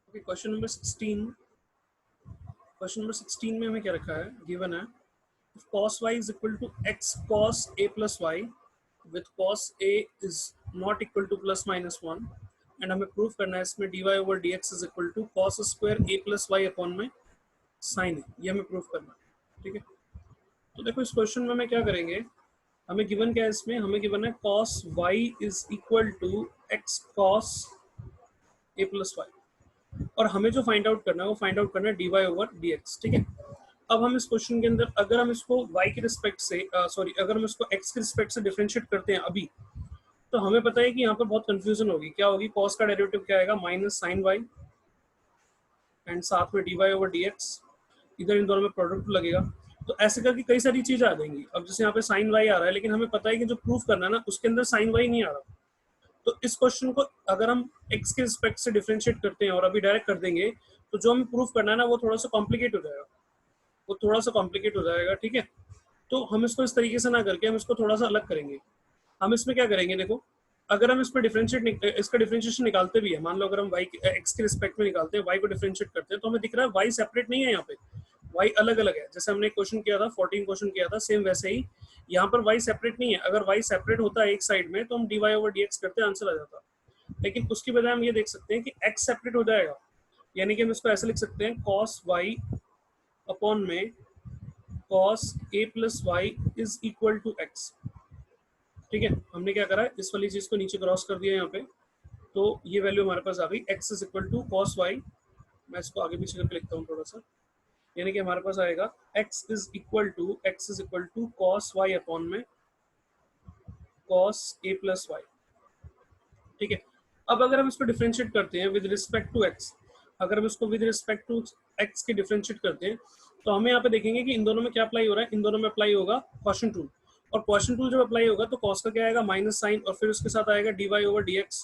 Okay, question number 16 में हमें क्या रखा है, गिवन है cos y is equal to x cos a plus y with cos a is not equal to plus minus 1 and हमें proof करना है इसमें dy over dx is equal to cos square a plus y upon में sin a, ये हमें proof करना है। ठीक है, तो देखो इस क्वेश्चन में हमें क्या करेंगे, हमें गिवन क्या है, इसमें हमें गिवन है cos y is equal to x cos a plus y और हमें जो फाइंड आउट करना है वो फाइंड आउट करना है dy over dx। ठीक है, अब हम इस क्वेश्चन के अंदर अगर हम इसको y के रिस्पेक्ट से अगर हम इसको x के रिस्पेक्ट से डिफरेंशिएट करते हैं अभी, तो हमें पता है कि यहाँ पर बहुत कंफ्यूजन होगी। क्या होगी, cos का डेरिवेटिव क्या आएगा माइनस साइन y एंड साथ में dy ओवर dx, इधर इन दोनों में प्रोडक्ट लगेगा। तो ऐसे करके कई सारी चीजें आ जाएंगी। अब जैसे यहाँ पे साइन y आ रहा है, लेकिन हमें पता है कि जो प्रूफ करना है ना उसके अंदर साइन y नहीं आ रहा। तो इस क्वेश्चन को अगर हम x के रिस्पेक्ट से डिफरेंशिएट करते हैं और अभी डायरेक्ट कर देंगे, तो जो हमें प्रूफ करना है ना वो थोड़ा सा कॉम्प्लिकेट हो जाएगा, ठीक है, तो हम इसको इस तरीके से ना करके हम इसको थोड़ा सा अलग करेंगे। हम इसमें क्या करेंगे, देखो अगर हम इसमें इसका डिफरेंशिएशन निकालते भी है, मान लो अगर हम y x के रिस्पेक्ट में निकालते हैं, y को डिफरेंशिएट करते हैं, तो हमें दिख रहा है y सेपरेट नहीं है, यहाँ पे y अलग अलग है। जैसे हमने क्वेश्चन किया था 14 क्वेश्चन किया था, सेम वैसे ही यहाँ पर y सेपरेट नहीं है। अगर y सेपरेट होता है एक साइड में तो हम dy ओवर dx करते आंसर आ जाता, लेकिन उसकी बजाय हम ये देख सकते हैं कि x सेपरेट हो जाएगा, यानी कि हम इसको ऐसे लिख सकते हैं cos y अपॉन में cos a plus y is equal to x. ठीक है, हमने क्या करा, इस वाली चीज को नीचे क्रॉस कर दिया यहाँ पे, तो ये वैल्यू हमारे पास आ गई x is equal to cos y। मैं इसको आगे पीछे करके लिखता हूँ थोड़ा सा, यानी कि हमारे पास आएगा x is equal to cos y upon में cos a प्लस वाई। ठीक है, अब अगर हम इसको डिफरेंशिएट करते हैं विद रिस्पेक्ट टू x, अगर हम इसको विद रिस्पेक्ट टू x के डिफरेंशिएट करते हैं, तो हमें यहाँ पे देखेंगे कि इन दोनों में क्या अप्लाई हो रहा है, इन दोनों में अप्लाई होगा क्वोशंट रूल। और क्वोशंट रूल जब अप्लाई होगा तो कॉस का क्या आएगा माइनस साइन, और फिर उसके साथ आएगा dy ओवर dx।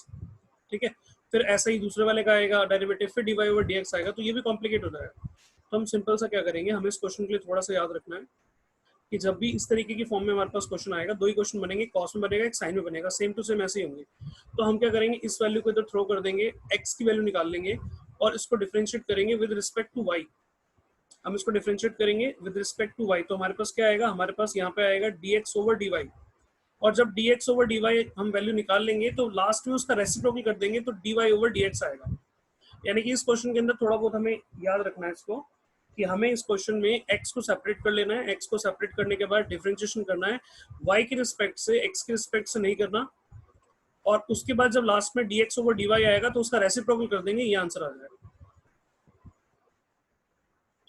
ठीक है, फिर ऐसा ही दूसरे वाले का आएगा डेरिवेटिव, फिर dy ओवर dx आएगा, तो ये भी कॉम्प्लिकेट हो जाएगा। तो हम सिंपल सा क्या करेंगे, हमें इस क्वेश्चन के लिए थोड़ा सा याद रखना है कि जब भी इस तरीके की फॉर्म में हमारे पास क्वेश्चन आएगा, दो ही क्वेश्चन बनेंगे, कॉस में बनेगा, एक साइन में बनेगा, सेम टू सेम ऐसे ही होंगे। तो हम क्या करेंगे, इस वैल्यू को इधर थ्रो कर देंगे, एक्स की वैल्यू निकाल लेंगे और इसको डिफरेंशिएट करेंगे विद रिस्पेक्ट टू वाई। हम इसको डिफरेंशिएट करेंगे विद रिस्पेक्ट टू वाई, तो हमारे पास क्या आएगा, हमारे पास यहाँ पे आएगा dx ओवर dy। और जब dx ओवर dy हम वैल्यू निकाल लेंगे तो लास्ट में उसका रेसिप्रोकल कर देंगे, तो dy ओवर dx आएगा। यानी कि इस क्वेश्चन के अंदर थोड़ा बहुत हमें याद रखना है इसको, कि हमें इस क्वेश्चन में x को सेपरेट कर लेना है, x को सेपरेट करने के बाद डिफरेंशिएशन करना है y के रिस्पेक्ट से, x के रिस्पेक्ट से नहीं करना, और उसके बाद जब लास्ट में dx ओवर dy आएगा तो उसका रेसिप्रोकल कर देंगे, ये आंसर आ जाएगा।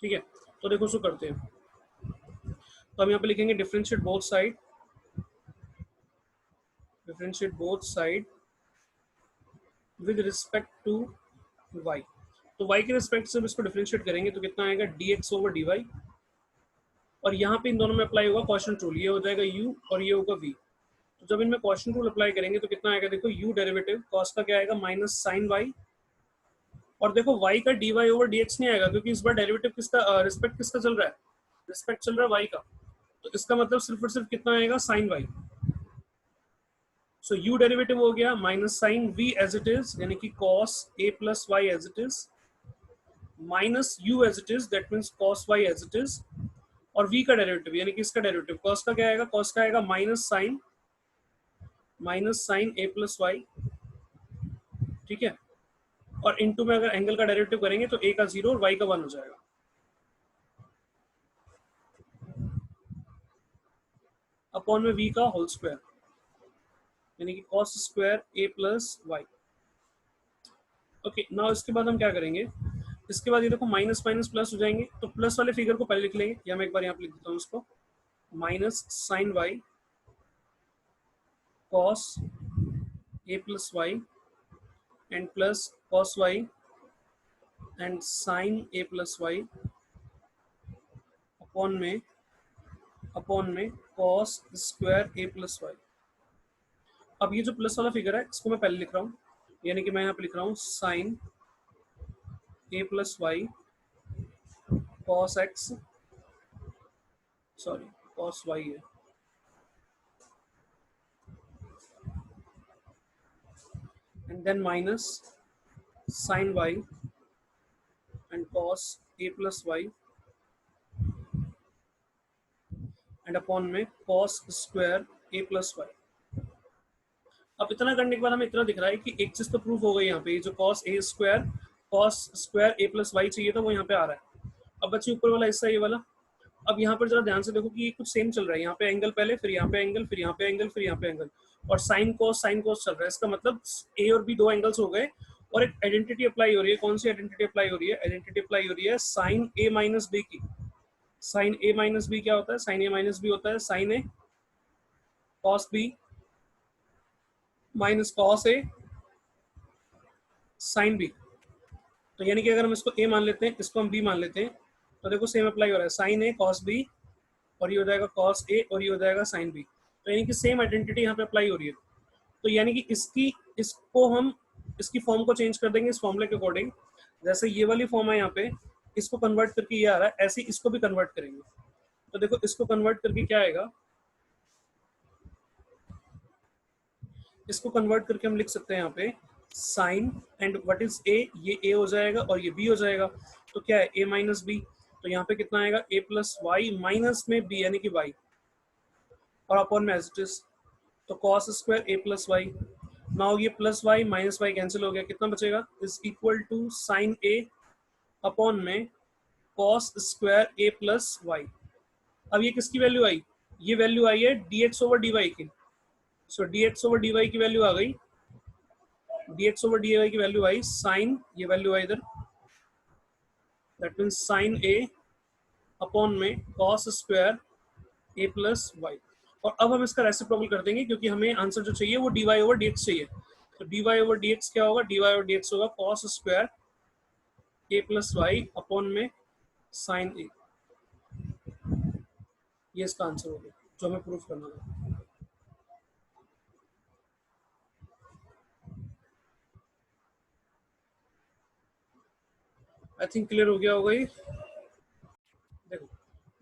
ठीक है, तो देखो उसको करते हैं। तो हम यहाँ पे लिखेंगे differentiate both side with respect to y। तो y के रिस्पेक्ट से हम इसको डिफरेंशिएट करेंगे तो कितना आएगा dx ओवर dy, और यहाँ पे इन दोनों में अप्लाई होगा क्वोशंट रूल, ये हो जाएगा u और ये होगा v। तो जब इनमें क्वोशंट रूल अप्लाई करेंगे तो कितना आएगा, देखो u डेरिवेटिव cos का क्या आएगा माइनस साइन y, और देखो y का dy ओवर dx नहीं आएगा, क्योंकि इस बार डेरिवेटिव किसका रिस्पेक्ट किसका चल रहा है, रिस्पेक्ट चल रहा है y का। तो इसका मतलब सिर्फ और सिर्फ कितना आएगा sine y। So u derivative हो गया minus sine v as it is, यानी कि cos a plus y as it is, minus u as it is, that means cos y as it is, और v का derivative यानी कि इसका derivative cos का क्या आएगा, cos का आएगा minus sine a plus y। ठीक है, और इनटू में अगर एंगल का डेरिवेटिव करेंगे तो a का 0 और y का 1 हो जाएगा, अपॉन में v का होल स्क्वायर, यानी कि cos square a plus y। Okay, now इसके बाद हम क्या करेंगे, इसके बाद ये देखो माइनस माइनस प्लस हो जाएंगे, तो प्लस वाले फिगर को पहले लिख लेंगे, या मैं एक बार यहाँ पे लिख देता हूँ इसको, minus sine y cos a plus y and plus cos y and sine a plus y upon में cos square a plus y। अब ये जो प्लस वाला फिगर है इसको मैं पहले लिख रहा हूँ, यानी कि मैं यहाँ पे लिख रहा हूँ sine a plus y cos x, sorry cos y है, and then minus sine y cos a plus y and upon में cos square a plus y. अब इतना करने के बाद हमें इतना दिख रहा है कि एक चीज तो प्रूफ हो गई यहाँ पे, ये जो cos square a plus Y चाहिए था वो यहाँ पे आ रहा है। अब बच्चे ऊपर वाला हिस्सा ये वाला, अब यहाँ पर जरा ध्यान से देखो कि ये कुछ सेम चल रहा है, यहाँ पे एंगल पहले, फिर यहाँ पे एंगल, फिर यहाँ पे एंगल, फिर यहाँ पे एंगल, और साइन कॉस चल रहा है। इसका मतलब ए और बी दो एंगल्स हो गए और एक आइडेंटिटी अप्लाई हो रही है। कौन सी आइडेंटिटी अप्लाई हो रही है? आइडेंटिटी अप्लाई हो रही है साइन ए माइनस बी की। साइन ए माइनस बी क्या होता है? साइन ए माइनस बी होता है sign A cos B minus cos A sine B. तो यानी कि अगर हम इसको ए मान लेते हैं, इसको हम बी मान लेते हैं, तो देखो सेम अप्लाई हो रहा है, साइन ए कॉस बी और ये हो जाएगा कॉस ए और ये हो जाएगा साइन बी। तो यानी कि सेम आइडेंटिटी यहाँ पे अप्लाई हो रही है। तो यानी कि इसको हम इसकी फॉर्म को चेंज कर देंगे इस फॉर्मूले के अकॉर्डिंग। जैसे ये वाली फॉर्म है यहाँ पे, इसको कन्वर्ट करके ये आ रहा है, ऐसे इसको भी कन्वर्ट करेंगे। तो देखो इसको कन्वर्ट करके क्या आएगा, इसको कन्वर्ट करके हम लिख सकते हैं यहाँ पे sine and what is a, ये ए हो जाएगा और ये बी हो जाएगा। तो क्या है? A minus b. तो यहाँ पे कितना आएगा? ए प्लस वाई माइनस में बी यानी कि वाई और अपॉन में एज इट इज। तो cos square a plus y, now ये plus y minus y cancel हो गया, कितना बचेगा? Is equal to sine a upon में cos square a plus y. अब ये किसकी वैल्यू आई? ये वैल्यू आई है dx ओवर dy की। सो dx ओवर dy की वैल्यू आ गई, dx ओवर dy की वैल्यू आई साइन, ये वैल्यू आई इधर, that means sign a upon में cos square a plus Y. और अब हम इसका रेसिप्रोकल कर देंगे क्योंकि हमें आंसर जो चाहिए वो dy ओवर dx चाहिए। तो dy ओवर dx क्या होगा? dy ओवर dx होगा cos square a plus Y upon में साइन ए। ये इसका आंसर होगा जो हमें प्रूफ करना है। आई थिंक क्लियर हो गया होगा ये। देखो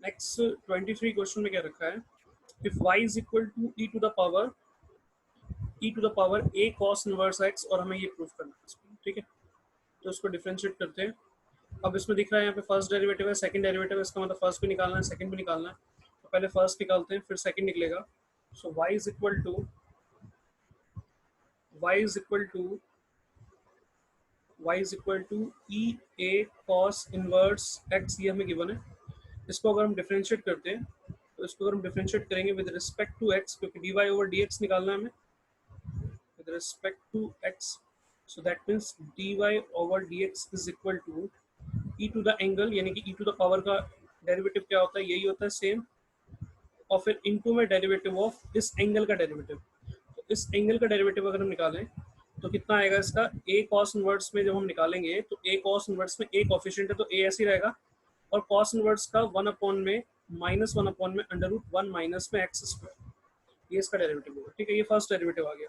नेक्स्ट 23 क्वेश्चन में क्या रखा है, if y is equal to e to the power a cos inverse x, और हमें ये प्रूफ करना है इसको, ठीक है। तो इसको डिफरेंशिएट करते हैं। अब इसमें दिख रहा है यहाँ पे फर्स्ट डेरिवेटिव है, सेकंड डेरिवेटिव है, इसका मतलब फर्स्ट भी निकालना है, सेकंड भी निकालना है। तो पहले फर्स्ट निकालते हैं फिर सेकंड निकलेगा। So y is equal to e a cos inverse x, ये हमें गिवन है। इसको अगर हम डिफरेंशिएट करते हैं तो इसको अगर हम डिफरेंशिएट करेंगे विद रिस्पेक्ट टू x, क्योंकि dy ओवर dx निकालना है हमें with respect to x, so that means dy over dx is equal to e to the angle, यानी कि e to the power का डेरिवेटिव क्या होता है? यही होता है सेम, और फिर इनटू में डेरिवेटिव ऑफ इस एंगल का डेरिवेटिव। तो इस एंगल का डेरिवेटिव अगर हम निकालें तो कितना आएगा इसका? a cos इनवर्स में जब हम निकालेंगे तो a cos इनवर्स में a कोफिशिएंट है तो a ऐसे ही रहेगा, और cos इनवर्स का 1 अपॉन में -1 अपॉन में √1 माइनस में x स्क्वायर, ये इसका डेरिवेटिव होगा, ठीक है। ये फर्स्ट डेरिवेटिव आ गया।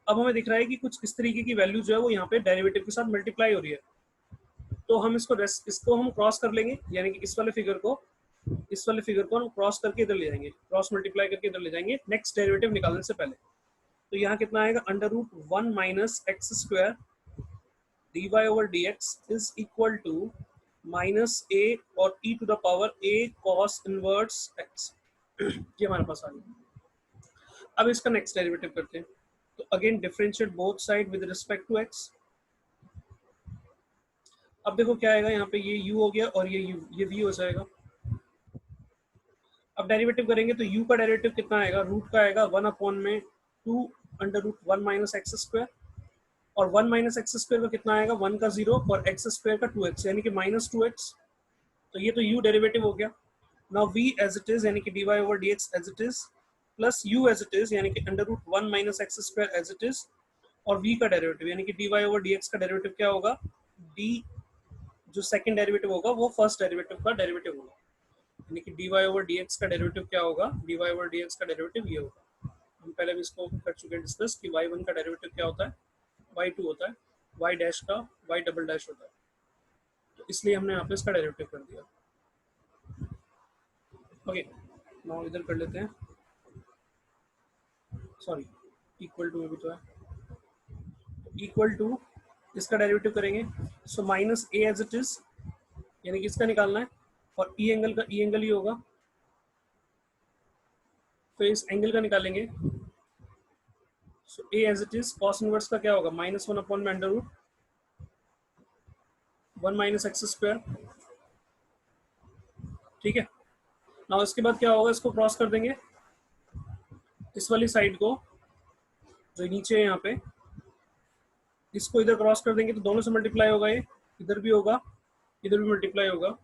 अब हमें दिख रहा है कि कुछ इस तरीके की वैल्यू जो है वो यहाँ पे डेरिवेटिव के साथ मल्टीप्लाई हो रही है। तो हम इसको हम क्रॉस कर लेंगे, यानी कि इस वाले फिगर को हम क्रॉस करके इधर ले जाएंगे, क्रॉस मल्टीप्लाई करके इधर ले जाएंगे नेक्स्ट डेरिवेटिव निकालने से पहले। तो यहाँ कितना आएगा? √1 minus x square dy over dx is equal to minus a और e to the power a cos inverse x। ये हमारे पास आ गया। अब इसका नेक्स्ट डेरिवेटिव करते हैं। तो again differentiate both side with respect to x। अब देखो क्या आएगा यहाँ पे, ये u हो गया और ये u, ये v हो जाएगा। अब डेरिवेटिव करेंगे तो u का डेरिवेटिव कितना आएगा? रूट का आएगा 1 अपॉन में 2 √1 माइनस एक्स स्क्वायर, और 1 माइनस एक्स स्क्वायर का कितना आएगा? 1 का 0 और एक्स स्क्वायर का 2x, यानी कि -2x। तो ये तो u डेरिवेटिव हो गया। Now v as it is, यानी कि dy over dx as it is, plus u as it is, यानी कि √1 minus x square as it is, और v का डेरिवेटिव यानी कि dy ओवर dx का डेरिवेटिव क्या होगा? d जो सेकंड डेरिवेटिव होगा वो फर्स्ट डेरिवेटिव का डेरिवेटिव होगा, यानी कि dy ओवर dx का डेरिवेटिव क्या होगा? dy ओवर dx का डेरिवेटिव ये होगा। हम पहले भी इसको कर चुके हैं डिस्कस कि y1 का डेरिवेटिव क्या होता है? y2 होता है, y डैश का y डबल डैश होता है, तो इसलिए हमने यहाँ पे इसका डेरिवेटिव कर दिया। ओके, नाउ इधर कर लेते हैं, सॉरी इक्वल टू में भी तो है, इक्वल टू इसका डेरिवेटिव करेंगे। So minus a as it is यानी कि इसका निकालना है, और ई एंगल का ई एंगल ही होगा, तो इस एंगल का निकालेंगे। So A as it is cos inverse का क्या होगा, -1 अपॉन में under root 1 minus x square, ठीक है ना। इसके बाद क्या होगा, इसको क्रॉस कर देंगे, इस वाली साइड को जो नीचे है यहाँ पे, इसको इधर क्रॉस कर देंगे तो दोनों से मल्टीप्लाई होगा, ये इधर भी होगा, इधर भी मल्टीप्लाई होगा,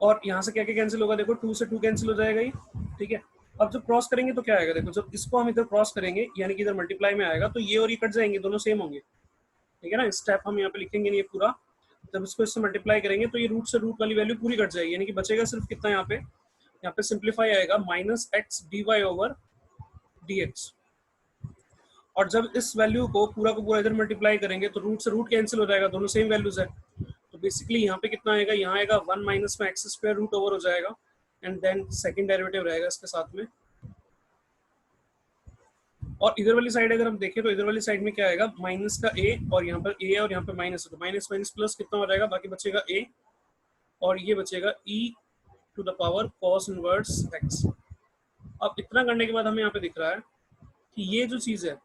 और यहाँ से क्या क्या कैंसिल होगा, देखो 2 से 2 कैंसिल हो जाएगा ये, ठीक है। अब जब क्रॉस करेंगे तो क्या आएगा, देखो जब इसको हम इधर क्रॉस करेंगे यानी कि इधर मल्टीप्लाई में आएगा, तो ये और ये कट जाएंगे, दोनों सेम होंगे, ठीक है ना। स्टेप हम यहाँ पे लिखेंगे नहीं ये पूरा, जब इसको इससे मल्टीप्लाई करेंगे तो ये रूट से रूट वाली वैल्यू पूरी कट जाएगी, यानी कि बचेगा सिर्फ कितना, यहाँ पे सिंप्लीफाई आएगा -x dy ओवर dx। और जब इस वैल्यू को पूरा इधर मल्टीप्लाई करेंगे तो रूट से रूट कैंसिल हो जाएगा, दोनों सेम वैल्यूज है, तो बेसिकली यहाँ पे कितना आएगा, यहाँ आएगा 1 माइनस में एक्स स्क्वायर रूट ओवर हो जाएगा, एंड देन सेकंड डेरिवेटिव रहेगा इसके साथ में। और इधर वाली साइड अगर हम देखें तो इधर वाली साइड में क्या आएगा, माइनस का a, और यहाँ पर a और यहाँ पे माइनस है, तो माइनस माइनस प्लस कितना हो जाएगा, बाकी बचेगा a, और ये बचेगा e to the power cos inverse x। अब इतना करने के बाद हमें यहाँ पे दिख रहा है कि ये जो चीज़ है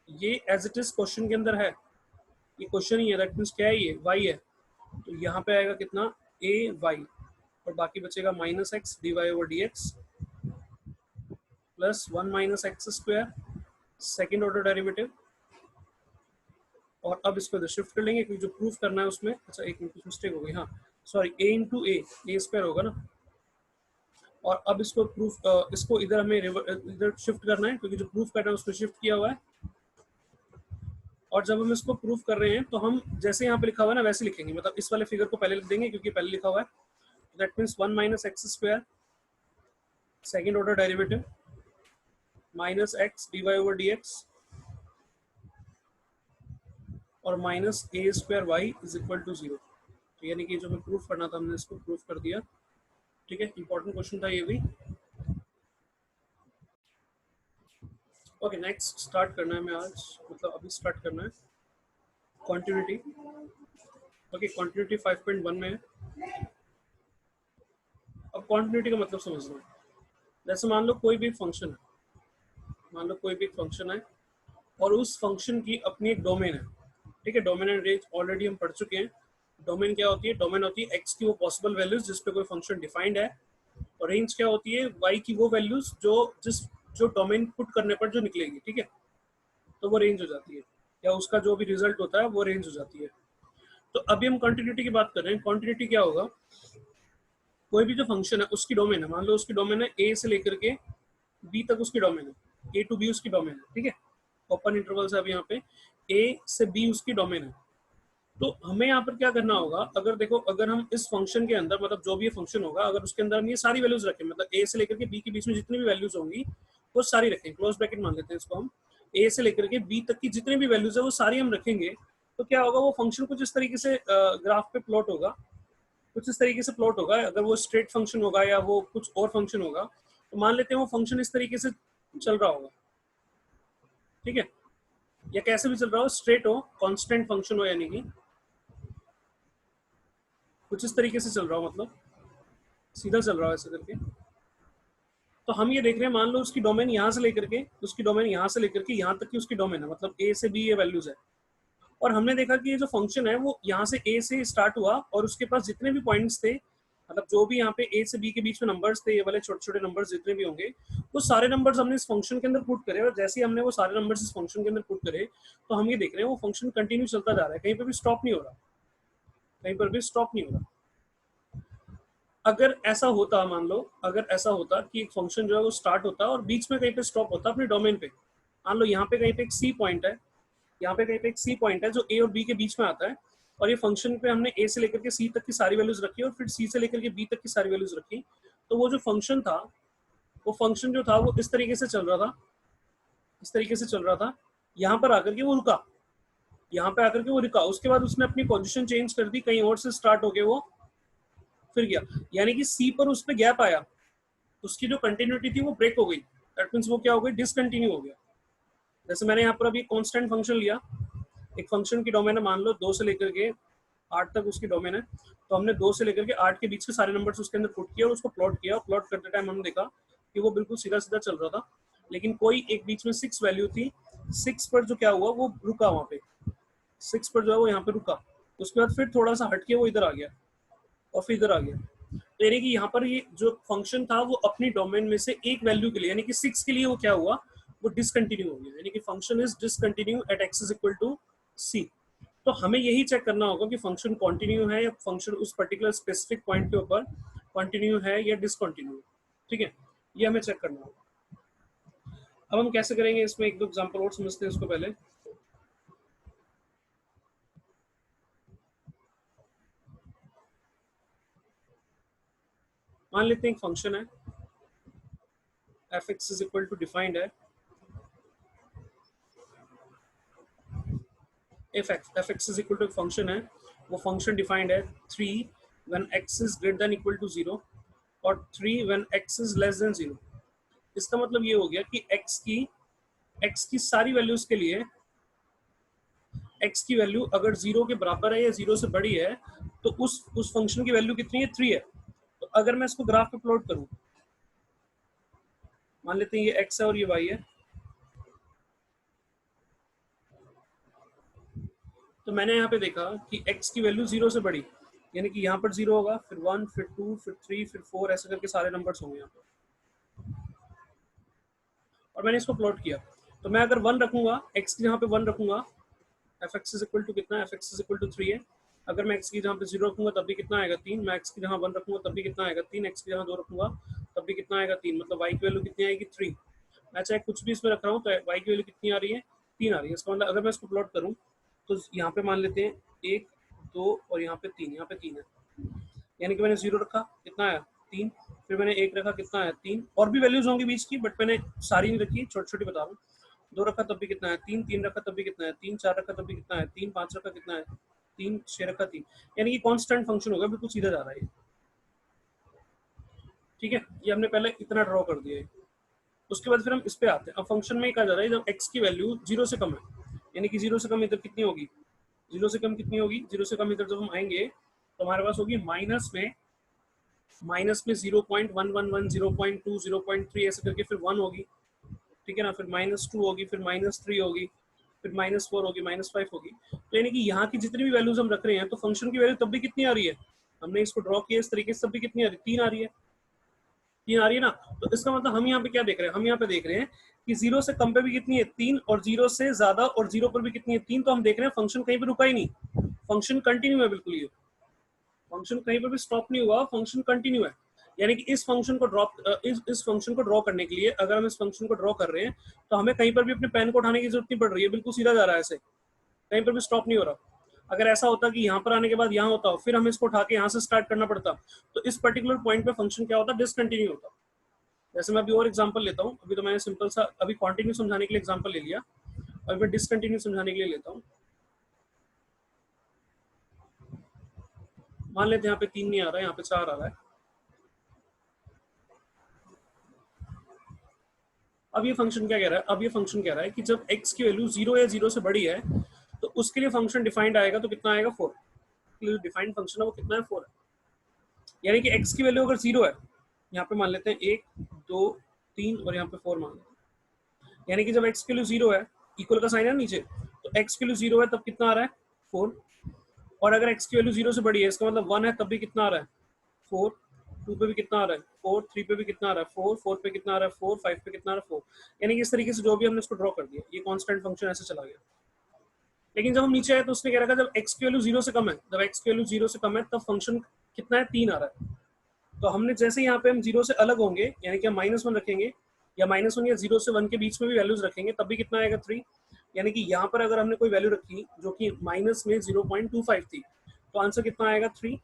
ये एज इट इज क्वेश्चन के अंदर है, ये क्वेश्चन ही है, दैट मीन्स क्या है, ये y है, तो यहाँ पे आएगा कितना a y, और बाकी बचेगा -x dy over dx plus 1 minus x square second order derivative. और अब इसको इधर शिफ्ट कर लेंगे क्योंकि जो प्रूफ करना है उसमें, अच्छा एक मिनट मिस्टेक हो गई, हाँ sorry, a into A square होगा ना। और अब इसको प्रूफ इसको इधर हमें इधर शिफ्ट करना है क्योंकि जो प्रूफ करना है उसको शिफ्ट किया हुआ है। और जब हम इसको प्रूफ कर रहे हैं तो हम जैसे यहाँ पे लिखा हुआ है ना वैसे लिखेंगे, मतलब इस वाले फिगर को पहले लिख देंगे क्योंकि पहले लिखा हुआ है, that means 1 minus x square second order derivative minus X D Y over D X और minus A square Y is equal to 0। तो यानी कि जो हमें प्रूफ करना था हमने इसको प्रूफ कर दिया, ठीक है। इंपॉर्टेंट क्वेश्चन था ये भी। ओके नेक्स्ट स्टार्ट करना है, मैं आज मतलब अभी स्टार्ट करना है कॉन्टिन्यूटी। ओके कॉन्टिन्यूटी 5.1 में है। अब कॉन्टिन्यूटी का मतलब समझना है, जैसे मान लो कोई भी फंक्शन है, मान लो कोई भी फंक्शन है और उस फंक्शन की अपनी एक डोमेन है, ठीक है। डोमेन एंड रेंज ऑलरेडी हम पढ़ चुके हैं। डोमेन क्या होती है, डोमेन होती है एक्स की वो पॉसिबल वैल्यूज जिस पे कोई फंक्शन डिफाइंड है, और रेंज क्या होती है वाई की वो वैल्यूज जो डोमेन पुट करने पर जो निकलेगी, ठीक है, तो वो रेंज हो जाती है, या उसका जो भी रिजल्ट होता है वो रेंज हो जाती है। तो अभी हम कंटिन्यूटी की बात कर रहे हैं। कंटिन्यूटी क्या होगा, कोई भी जो फंक्शन है उसकी डोमेन है, मान लो उसकी डोमेन है ए से लेकर के बी तक उसकी डोमेन है, ए टू बी उसकी डोमेन है, ठीक है। ओपन इंटरवल से अभी यहाँ पे ए से बी उसकी डोमेन है। तो हमें यहाँ पर क्या करना होगा, अगर देखो अगर हम इस फंक्शन के अंदर मतलब जो भी ये फंक्शन होगा अगर उसके अंदर हम ये सारी वैल्यूज रखें, मतलब ए से लेकर के बी के बीच में जितनी भी वैल्यूज होंगी वो सारी रखें, क्लोज ब्रैकेट मान लेते हैं इसको हम, ए से लेकर के बी तक की जितनी भी वैल्यूज है वो सारी हम रखेंगे, तो क्या होगा वो फंक्शन कुछ इस तरीके से ग्राफ पे प्लॉट होगा, कुछ इस तरीके से प्लॉट होगा। अगर वो स्ट्रेट फंक्शन होगा या वो कुछ और फंक्शन होगा तो मान लेते हैं वो फंक्शन इस तरीके से चल रहा होगा, ठीक है, या कैसे भी चल रहा हो, स्ट्रेट हो, कांस्टेंट फंक्शन हो, यानी कि कुछ इस तरीके से चल रहा हो, मतलब सीधा चल रहा हो ऐसे करके। तो हम ये देख रहे हैं, मान लो उसकी डोमेन यहाँ से लेकर के उसकी डोमेन यहाँ से लेकर के यहाँ तक की उसकी डोमेन है, मतलब ए से बी ये वैल्यूज है। और हमने देखा कि ये जो फंक्शन है वो यहाँ से ए से स्टार्ट हुआ और उसके पास जितने भी पॉइंट्स थे, मतलब जो भी यहाँ पे ए से बी के बीच में नंबर्स थे, ये वाले छोटे छोटे नंबर्स जितने भी होंगे वो सारे नंबर्स हमने इस फंक्शन के अंदर पुट करे, और जैसे ही हमने वो सारे नंबर्स इस फंक्शन के अंदर पुट करे तो हम ये देख रहे हैं वो फंक्शन कंटिन्यू चलता जा रहा है, कहीं पर भी स्टॉप नहीं हो रहा, कहीं पर भी स्टॉप नहीं हो रहा। अगर ऐसा होता, मान लो अगर ऐसा होता कि एक फंक्शन जो है वो स्टार्ट होता और बीच में कहीं पे स्टॉप होता अपने डोमेन पे, मान लो यहाँ पे कहीं पे एक सी पॉइंट है, यहाँ पे कहीं पे एक सी पॉइंट है जो ए और बी के बीच में आता है, और ये फंक्शन पे हमने ए से लेकर के सी तक की सारी वैल्यूज रखी और फिर सी से लेकर के बी तक की सारी वैल्यूज रखी, तो वो जो फंक्शन था वो फंक्शन जो था वो इस तरीके से चल रहा था, इस तरीके से चल रहा था। यहाँ पर आकर के वो रुका, यहाँ पे आकर के वो रुका, उसके बाद उसने अपनी पोजीशन चेंज कर दी, कहीं और से स्टार्ट होके वो फिर गया, यानी कि सी पर उस पर गैप आया, उसकी जो कंटिन्यूटी थी वो ब्रेक हो गई, दैट मीन्स वो क्या हो गई, डिसकंटिन्यू हो गया। जैसे मैंने यहाँ पर अभी कांस्टेंट फंक्शन लिया, एक फंक्शन की डोमेन है, मान लो 2 से लेकर के 8 तक उसकी डोमेन है, तो हमने 2 से लेकर के 8 के बीच के सारे नंबर्स उसके अंदर पुट किया और उसको प्लॉट किया। प्लॉट करते टाइम हमने देखा कि वो बिल्कुल सीधा सीधा चल रहा था, लेकिन कोई एक बीच में 6 वैल्यू थी, 6 पर जो क्या हुआ वो रुका वहाँ पे, 6 पर जो है वो यहाँ पे रुका, उसके बाद फिर थोड़ा सा हटके वो इधर आ गया और फिर इधर आ गया। तो यानी कि यहाँ पर ये जो फंक्शन था वो अपनी डोमेन में से एक वैल्यू के लिए यानी कि 6 के लिए वो क्या हुआ, वो डिसकंटिन्यू हो गया, यानी कि function is discontinue at x is equal to c। तो हमें यही चेक करना होगा कि फंक्शन कंटिन्यू है या फंक्शन उस पर्टिकुलर स्पेसिफिक पॉइंट के ऊपर कंटिन्यू है या डिसकंटिन्यू। ठीक है, ये हमें चेक करना होगा। अब हम कैसे करेंगे, इसमें एक दो एग्जांपल और समझते हैं इसको पहले। मान लेते हैं एक फंक्शन है f x is equal to defined है, f x is equal to function है, वो फंक्शन डिफाइंड है 3 when x is greater than equal to 0 और 3 when x is less than 0। इसका मतलब ये हो गया कि x की सारी वैल्यूज के लिए x की वैल्यू अगर 0 के बराबर है या 0 से बड़ी है तो उस फंक्शन की वैल्यू कितनी है, 3 है। तो अगर मैं इसको ग्राफ पे प्लॉट करूं, मान लेते हैं ये x है और ये y है, तो मैंने यहाँ पे देखा कि x की वैल्यू 0 से बड़ी, यानी कि यहाँ पर 0 होगा, फिर 1, फिर 2, फिर 3, फिर 4, ऐसे करके सारे नंबर्स होंगे यहाँ पर, और मैंने इसको प्लॉट किया। तो मैं अगर 1 रखूंगा, x की जहाँ पे 1 रखूंगा, f x is equal to कितना है, f x is equal to 3 है। अगर मैं x की जहाँ पे 0 रखूंगा तब भी कितना आएगा, 3। मैं x की जहाँ 1 रखूंगा तब भी कितना आएगा, 3। x की जहाँ 2 रखूंगा तब भी कितना आएगा, 3। मतलब y की वैल्यू कितनी आएगी, 3। मैं चाहे कुछ भी इसमें रख रहा हूँ तो y की वैल्यू कितनी आ रही है, 3 आ रही है। इसका मतलब अगर मैं इसको प्लॉट करूँ तो यहाँ पे मान लेते हैं 1, 2 और यहाँ पे 3, यहाँ पे 3 है, यानी कि मैंने 0 रखा कितना आया, 3। फिर मैंने 1 रखा कितना आया, 3। और भी वैल्यूज होंगी बीच की, बट मैंने सारी नहीं रखी, छोटी छोटी बता रहा हूँ। 2 रखा तब भी कितना है, 3। 3 रखा तब भी कितना है, 3। 4 रखा तब भी कितना है, 3। 5 रखा कितना है, 3। 6 रखा 3। यानी कि कांस्टेंट फंक्शन होगा, बिल्कुल सीधा जा रहा है ये। ठीक है, ये हमने पहले इतना ड्रॉ कर दिया है। उसके बाद फिर हम इस पे आते हैं। अब फंक्शन में कहा जा रहा है जब x की वैल्यू 0 से कम है, यानी कि 0 से कम इधर कितनी होगी, 0 से कम कितनी होगी, 0 से कम इधर जब हम आएंगे तो हमारे पास होगी माइनस में 0.111, 0.2, 0.3 ऐसे करके फिर 1 होगी। ठीक है ना, फिर -2 होगी, फिर -3 होगी, फिर -4 होगी, -5 होगी। तो यानी कि यहाँ की जितनी भी वैल्यूज हम रख रहे हैं तो फंक्शन की वैल्यू तब भी कितनी आ रही है, हमने इसको ड्रॉ किया इस तरीके से, तब भी कितनी आ रही है, 3 आ रही है। 3 आ रही है ना। तो इसका मतलब हम यहाँ पे क्या देख रहे हैं, हम यहाँ पे देख रहे हैं कि 0 से कम पे भी कितनी है, 3, और 0 से ज्यादा और 0 पर भी कितनी है, 3। तो हम देख रहे हैं फंक्शन कहीं पर रुका ही नहीं, फंक्शन कंटिन्यू है बिल्कुल, ये फंक्शन कहीं पर भी स्टॉप नहीं हुआ, फंक्शन कंटिन्यू है। यानी कि इस फंक्शन को इस फंक्शन को ड्रॉ करने के लिए अगर हम इस फंक्शन को ड्रॉ कर रहे हैं तो हमें कहीं पर भी अपने पेन को उठाने की जरूरत नहीं पड़ रही है, बिल्कुल सीधा जा रहा है ऐसे, कहीं पर भी स्टॉप नहीं हो रहा। अगर ऐसा होता कि यहाँ पर आने के बाद यहाँ होता फिर हमें इसको उठा के यहाँ से स्टार्ट करना पड़ता, तो इस पर्टिकुलर पॉइंट पे फंक्शन क्या होता, डिसकंटिन्यू होता। जैसे मैं अभी और एग्जांपल लेता हूँ, अभी तो मैंने सिंपल सा अभी कंटिन्यू समझाने के लिए एग्जांपल ले लिया, अभी मैं डिसकंटिन्यू समझाने के लिए लेता हूँ। मान लेते हैं यहाँ पे 3 नहीं आ रहा है, यहाँ पे 4 आ रहा है। अब ये फंक्शन क्या कह रहा है, अब ये फंक्शन कह रहा है कि जब x की वैल्यू 0 या 0 से बड़ी है तो उसके लिए फंक्शन डिफाइंड आएगा, तो कितना आएगा, 4। जो डिफाइंड फंक्शन है वो कितना है, 4 है। यानी कि x की वैल्यू अगर 0 है, यहाँ पे मान लेते हैं 1, 2, 3 और यहाँ पे 4 मान लेते हैं, यानी कि जब x की वैल्यू 0 है, इक्वल का साइन है नीचे, तो x की वैल्यू 0 है तब कितना आ रहा है, 4। और अगर x की वैल्यू 0 से बड़ी है, इसका मतलब 1 है तब भी कितना आ रहा है, 4। 2 पे भी कितना आ रहा है, 4। 3 पे भी कितना आ रहा है, 4। 4 पे कितना आ रहा है, 4। 5 पे कितना आ रहा है, 4। यानी कि इस तरीके से जो भी हमने इसको ड्रॉ कर दिया, ये कांस्टेंट फंक्शन ऐसे चला गया। लेकिन जब हम नीचे आए तो उसने कह रखा जब x की वैल्यू 0 से कम है, जब x की वैल्यू 0 से कम है तब फंक्शन कितना है, 3 आ रहा है। तो हमने जैसे यहाँ पे हम 0 से अलग होंगे, यानी कि हम -1 रखेंगे या -1 या 0 से 1 के बीच में भी वैल्यूज रखेंगे तब भी कितना आएगा, 3। यानी कि यहाँ पर अगर हमने कोई वैल्यू रखी जो कि माइनस में 0.25 थी तो आंसर कितना आएगा, 3।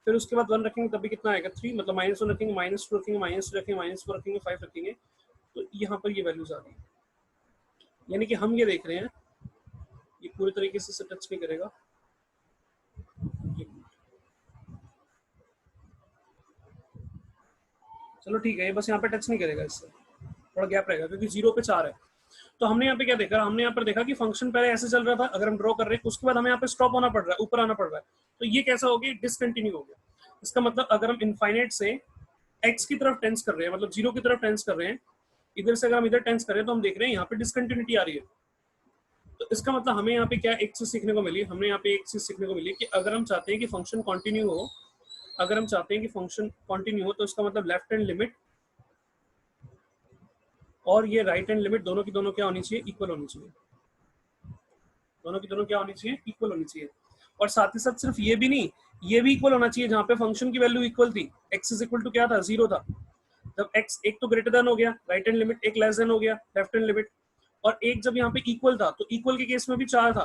फिर उसके बाद 1 रखेंगे तब भी कितना आएगा, 3। मतलब -1 रखेंगे, -2 रखेंगे, -3 रखेंगे, -4 रखेंगे, 5 रखेंगे, तो यहाँ पर ये वैल्यूज आ रही है। यानी कि हम ये देख रहे हैं, ये पूरी तरीके से टच नहीं करेगा, चलो ठीक है, ये बस यहाँ पे टच नहीं करेगा, इससे थोड़ा गैप रहेगा क्योंकि 0 पे 4 है। तो हमने यहाँ पे क्या देखा, हमने यहाँ पर देखा कि फंक्शन पहले ऐसे चल रहा था, अगर हम ड्रॉ कर रहे हैं उसके बाद हमें यहाँ पे स्टॉप होना पड़ रहा है, ऊपर आना पड़ रहा है, तो ये कैसा हो गया, डिसकंटिन्यू हो गया। इसका मतलब अगर हम इनफाइनाइट से एक्स की तरफ टेंस कर रहे हैं, मतलब जीरो की तरफ टेंस कर रहे हैं, इधर से अगर हम इधर टेंस कर रहे हैं तो हम देख रहे हैं यहाँ पे डिसकंटिन्यूटी आ रही है। तो इसका मतलब हमें यहाँ पे क्या एक चीज सीखने को मिली, हमने यहाँ पे एक चीज सीखने को मिली कि अगर हम चाहते हैं कि फंक्शन कंटिन्यू हो, अगर हम चाहते हैं कि फंक्शन कंटिन्यू हो, तो इसका मतलब लेफ्ट हैंड लिमिट और ये राइट हैंड लिमिट दोनों की दोनों क्या होनी चाहिए, इक्वल होनी चाहिए। दोनों की दोनों क्या होनी चाहिए, इक्वल होनी चाहिए। और साथ ही साथ सिर्फ ये भी नहीं, ये भी इक्वल होना चाहिए जहाँ पे फंक्शन की वैल्यू इक्वल थी, एक्स इज इक्वल टू क्या था, जीरो था। जब एक्स एक तो ग्रेटर देन हो गया राइट हैंड लिमिट, एक लेस देन हो गया लेफ्ट हैंड लिमिट, और एक जब यहाँ पे इक्वल था तो इक्वल के केस में भी 4 था,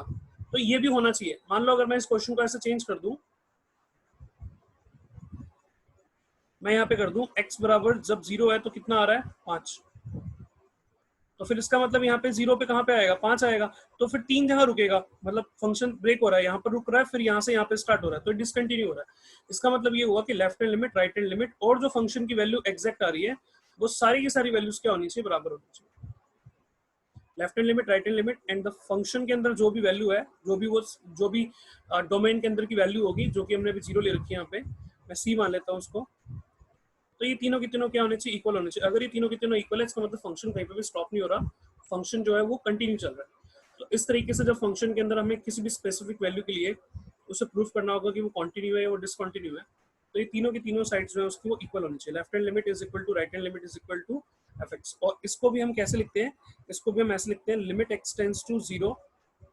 तो ये भी होना चाहिए। मान लो अगर मैं इस क्वेश्चन को ऐसे चेंज कर दूं, मैं यहाँ पे कर दूं x बराबर जब 0 है तो कितना आ रहा है, 5, तो फिर इसका मतलब यहाँ पे 0 पे कहाँ पे आएगा, 5 आएगा, तो फिर 3 जगह रुकेगा, मतलब फंक्शन ब्रेक हो रहा है, यहाँ पर रुक रहा है, फिर यहाँ से यहाँ पे स्टार्ट हो रहा है, तो डिसकंटिन्यू हो रहा है। इसका मतलब ये हुआ कि left hand limit right hand limit और जो फंक्शन की वैल्यू एग्जैक्ट आ रही है वो सारी की सारी वैल्यूज क्या होनी चाहिए, बराबर होनी चाहिए। Left hand limit right hand limit and the function के अंदर जो भी वैल्यू है, जो भी डोमेन के अंदर की वैल्यू होगी, जो कि हमने अभी 0 ले रखी है यहाँ पे, मैं सी मान लेता हूँ उसको, तो ये तीनों की तीनों क्या होने चाहिए, इक्वल होने चाहिए। अगर ये तीनों की तीनों इक्वल है, इसका मतलब फंक्शन कहीं पे भी स्टॉप नहीं हो रहा, फंक्शन जो है वो कंटिन्यू चल रहा है। तो इस तरीके से जब फंक्शन के अंदर हमें किसी भी स्पेसिफिक वैल्यू के लिए उसे प्रूफ करना होगा कि वो कंटिन्यू है या वो डिसकंटिन्यू है, तो ये तीनों की तीनों साइड्स जो है उसकी वो इक्वल होनी चाहिए। Left hand limit is equal to right hand limit is equal to f x. और इसको भी हम कैसे लिखते हैं, इसको भी हम ऐसे लिखते हैं, limit x tends to zero,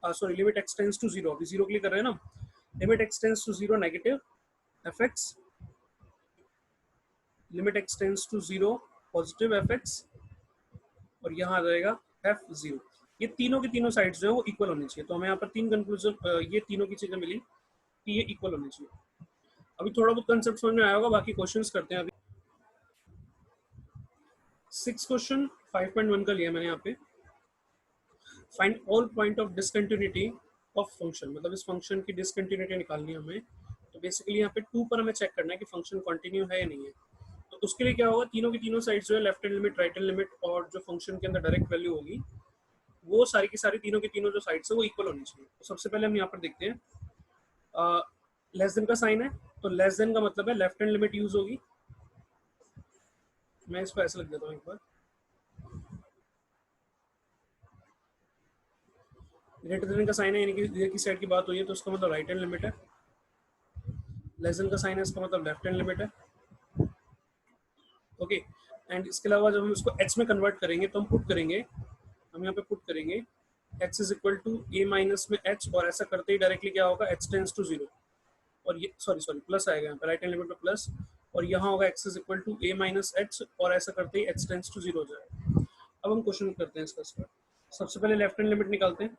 sorry limit x tends to zero, अभी जीरो के लिए कर रहे हैं ना, limit x tends to zero negative f x, limit x tends to zero positive f x, और यहाँ आ जाएगा एफ जीरो। ये तीनों की तीनों साइड्स जो है वो इक्वल होनी चाहिए। तो हमें यहाँ पर तीन कंक्लूजन, ये तीनों की चीजें मिली कि ये इक्वल होनी चाहिए। अभी थोड़ा बहुत कंसेप्ट समझ में आया होगा, बाकी क्वेश्चंस करते हैं। अभी 6 क्वेश्चन 5.1 का लिया मैंने यहाँ पे, find all point of discontinuity of function, मतलब इस फंक्शन की डिसकंटिन्यूटी निकालनी है हमें। तो बेसिकली यहाँ पे 2 पर हमें चेक करना है कि फंक्शन कंटिन्यू है या नहीं है। तो उसके लिए क्या होगा, तीनों की तीनों साइड जो है left hand limit right hand limit और जो फंक्शन के अंदर डायरेक्ट वैल्यू होगी, वो सारी की सारी तीनों की तीनों जो साइड्स है वो इक्वल होनी चाहिए। तो सबसे पहले हम यहाँ पर देखते हैं, लेस देन का साइन है, तो लेस देन का मतलब है लेफ्ट हैंड लिमिट यूज होगी। मैं इसको ऐसे लिख देता हूँ एक बार, ग्रेटर देन का साइन है यानी कि इधर की साइड की बात हुई है, तो उसका मतलब राइट हैंड लिमिट है। लेस देन का साइन है, इसका मतलब लेफ्ट हैंड लिमिट है। ओके, एंड इसके अलावा जब हम इसको एच में कन्वर्ट करेंगे तो हम पुट करेंगे, हम यहाँ पे पुट करेंगे x is equal to a minus में h, और ऐसा करते ही डायरेक्टली क्या होगा, h टेंस टू जीरो, और ये सॉरी प्लस आएगा यहाँ पे राइट हैंड लिमिट में प्लस, और यहाँ होगा x is equal to a minus h, और ऐसा करते ही h टेंस टू जीरो हो जाएगा। अब हम क्वेश्चन करते हैं इसका स्टार्ट। सबसे पहले लेफ्ट हैंड लिमिट निकालते हैं,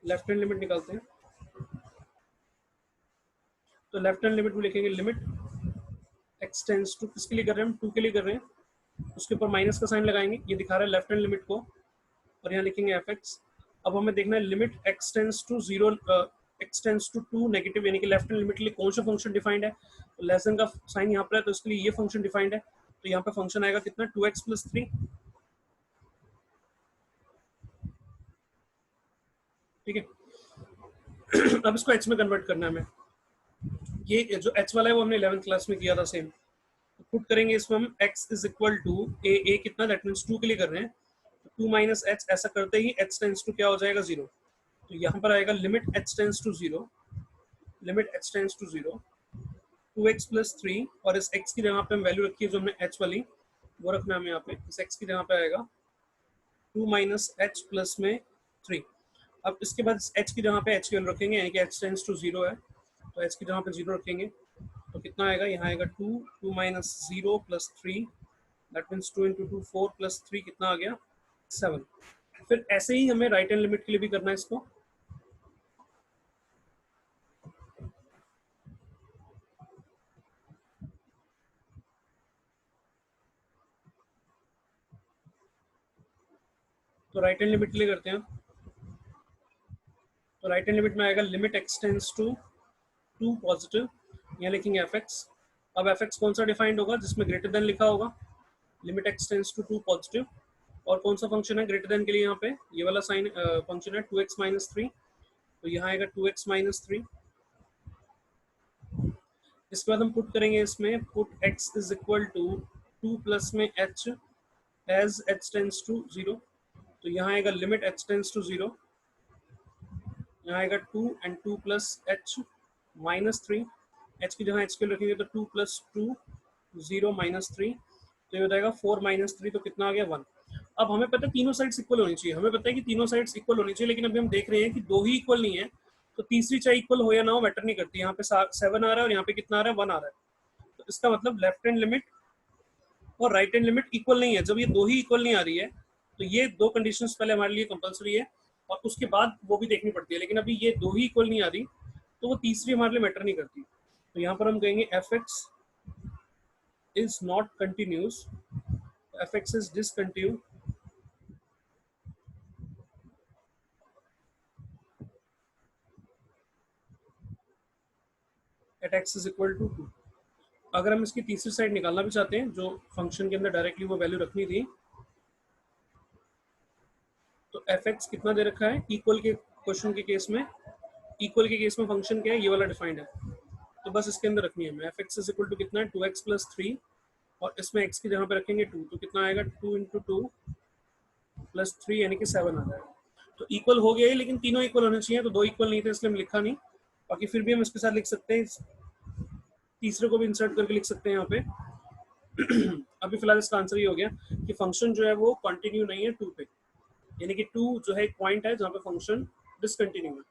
लेफ्ट हैंड लिमिट निकालते हैं। तो लेफ्ट हैंड लिमिट में लिखेंगे लिमिट x टेंस टू, किसके लिए कर रहे हैं हम, 2 के लिए कर रहे हैं, उसके ऊपर माइनस का साइन लगाएंगे, ये दिखा रहा है लेफ्ट हैंड लिमिट को, और यहाँ लिखेंगे एफ एक्स। अब हमें देखना है limit x tends to zero, x tends to 2 negative, यानी कि लेफ्ट हैंड लिमिट के लिए कौन सा फंक्शन डिफाइंड है, तो लेस देन का साइन यहाँ पर है तो इसके लिए ये फंक्शन डिफाइंड है, तो यहाँ पे फंक्शन आएगा कितना, 2x प्लस 3। ठीक है, अब इसको h में कन्वर्ट करना है हमें। ये जो h वाला है वो हमने 11th क्लास में किया था सेम। पुट करेंगे इसमें हम x इज इक्वल टू ए कितना, दैट मीन्स 2 के लिए कर रहे हैं, तो 2 माइनस एच, ऐसा करते ही h टेंस टू क्या हो जाएगा, जीरो। तो यहाँ पर आएगा limit h tends to zero, limit h tends to zero 2x plus 3, और इस x की जगह पे हम वैल्यू रखी है जो हमने h वाली, वो रखना है हमें यहाँ पे, इस x की जगह पे आएगा 2 माइनस एच प्लस में 3। अब इसके बाद h की जगह पे h की वैल्यू रखेंगे, यानी कि h टेंस टू जीरो है, तो h की जगह पे जीरो रखेंगे, तो कितना आएगा, यहाँ आएगा 2 minus zero plus 3, that means 2 into 2 4 plus 3 कितना आ गया, 7। फिर ऐसे ही हमें राइट हैंड लिमिट के लिए भी करना है इसको। तो राइट हैंड लिमिट के लिए करते हैं, तो राइट हैंड लिमिट में आएगा लिमिट एक्सटेंस टू 2 पॉजिटिव, यहाँ लिखेंगे एफ एक्स, अब एफ एक्स कौन सा डिफाइंड होगा, जिसमें ग्रेटर देन लिखा होगा, limit x tends to 2 positive, और कौन सा फंक्शन है ग्रेटर देन के लिए, यहाँ पे ये वाला साइन फंक्शन है 2x-3, तो यहाँ आएगा 2x-3। इसके बाद हम पुट करेंगे इसमें, put x is equal to 2 plus में h as h tends to 0, तो यहाँ आएगा लिमिट h टेंस टू 0, यहाँ आएगा 2 एंड 2 प्लस h -3, h की जगह h के रखेंगे तो 2 प्लस 2 0 -3, तो ये हो जाएगा 4 -3, तो कितना आ गया 1। अब हमें पता है तीनों साइड्स इक्वल होनी चाहिए, हमें पता है कि तीनों साइड्स इक्वल होनी चाहिए, लेकिन अभी हम देख रहे हैं कि दो ही इक्वल नहीं है, तो तीसरी चाहे इक्वल हो या ना हो मैटर नहीं करती। यहाँ पे 7 आ रहा है और यहाँ पे कितना आ रहा है, 1 आ रहा है, तो इसका मतलब लेफ्ट हैंड लिमिट और राइट हैंड लिमिट इक्वल नहीं है। जब ये दो ही इक्वल नहीं आ रही है तो ये दो कंडीशंस पहले हमारे लिए कंपलसरी है और उसके बाद वो भी देखनी पड़ती है, लेकिन अभी ये दो ही इक्वल नहीं आ रही तो वो तीसरी हमारे लिए मैटर नहीं करती। तो यहाँ पर हम कहेंगे f x is not continuous, f x is discontinue at x is equal to 2। अगर हम इसकी तीसरी साइड निकालना भी चाहते हैं, जो फंक्शन के अंदर डायरेक्टली वो वैल्यू रखनी थी, तो एफ एक्स कितना दे रखा है इक्वल के क्वेश्चन के केस में, इक्वल के केस में फंक्शन क्या है, ये वाला डिफाइंड है, तो बस इसके अंदर रखनी है हमें। F x is equal to कितना है 2x प्लस 3, और इसमें x की जगह पे रखेंगे 2, तो कितना आएगा 2 इंटू 2 प्लस 3 यानी कि 7 आ जाएगा। तो इक्वल हो गया है, लेकिन तीनों इक्वल होने चाहिए, तो दो इक्वल नहीं थे इसलिए हम लिखा नहीं, बाकी फिर भी हम इसके साथ लिख सकते हैं, तीसरे को भी इंसर्ट करके लिख सकते हैं यहाँ पे। अभी फिलहाल इसका आंसर ये हो गया कि फंक्शन जो है वो कंटिन्यू नहीं है 2 पे, यानी कि 2 जो है एक पॉइंट है जहाँ पे फंक्शन डिसकंटिन्यू है।